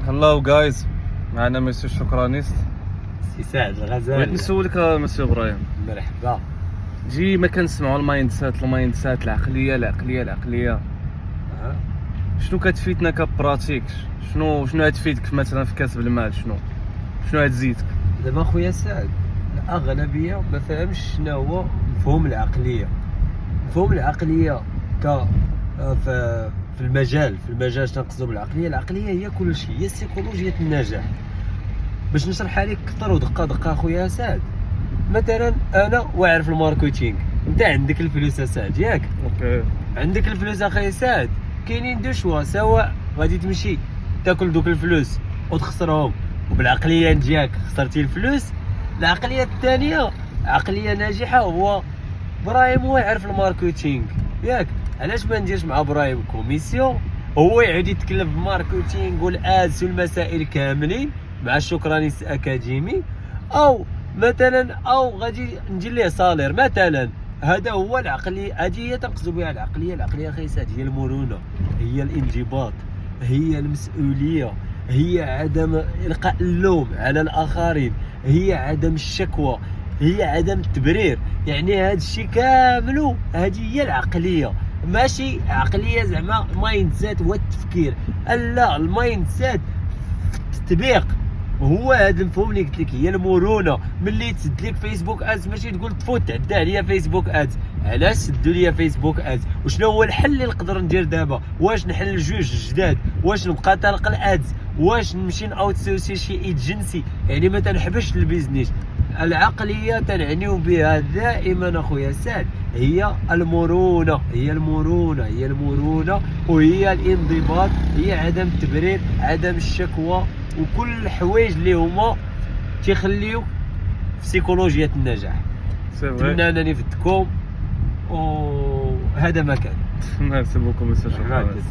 هلو جايز، معنا مسيو الشكرانيست. سي سعد الغزالي. بغيت نسولك مسيو ابراهيم، مرحبا. ما كنسمعوا المايند سيت العقليه شنو كتفيدنا كبراتيك؟ شنو غتفيدك مثلا في كسب المال؟ شنو غتزيدك؟ دابا خويا سعد، الاغلبيه ما فهمش شنو هو مفهوم العقليه. مفهوم العقليه في المجال شنو نقصدوا بالعقليه. العقليه هي كل شيء، هي سيكولوجيه النجاح. باش نشرحها لك اكثر ودقه خويا سعد، مثلا انا واعر في الماركتينغ. انت عندك الفلوس سعد، ياك؟ اوكي، عندك الفلوس اخي سعد، كاينين دو شوا، سواء غادي تمشي تاكل دوك الفلوس وتخسرهم وبالعقليه ديالك خسرتي الفلوس. العقليه الثانيه عقليه ناجحه، هو ابراهيم هو يعرف الماركتينغ، ياك؟ علاش ما نديرش مع ابراهيم كوميسيون، هو يعود يتكلم في الماركتينغ والادز والمسائل كاملين مع الشكرانيست اكاديمي، او مثلا غادي ندير ليه صالير مثلا. هذا هو العقليه، هذه هي تنقصد بها العقليه. العقليه خيسات هي المرونه، هي الانضباط، هي المسؤوليه، هي عدم القاء اللوم على الاخرين، هي عدم الشكوى، هي عدم التبرير. يعني هذا الشيء كامل هذه هي العقليه. ماشي عقليه زعما مايند سيت هو التفكير، لا، المايند سيت التطبيق هو هذا المفهوم اللي قلت لك. هي المرونه. ملي تسد لك فيسبوك ادز ماشي تقول تفوت تعدى عليا فيسبوك ادز. علاش سدوا لي فيسبوك ادز؟ وشنو هو الحل اللي نقدر ندير دابا؟ واش نحل جوج جداد؟ واش نبقى طالق الادز؟ واش نمشي اوت سورسي شي ايجنسي؟ يعني ما تنحبش البيزنس. العقليه تنعنيو بها دائما اخويا سعد هي المرونه، وهي الانضباط، هي عدم التبرير، عدم الشكوى، وكل الحوايج اللي هما تيخليوك في سيكولوجية النجاح. نتمنى انني فدتكم، وهذا ما كان. ميرسي بوكو مسيو شكرانيست.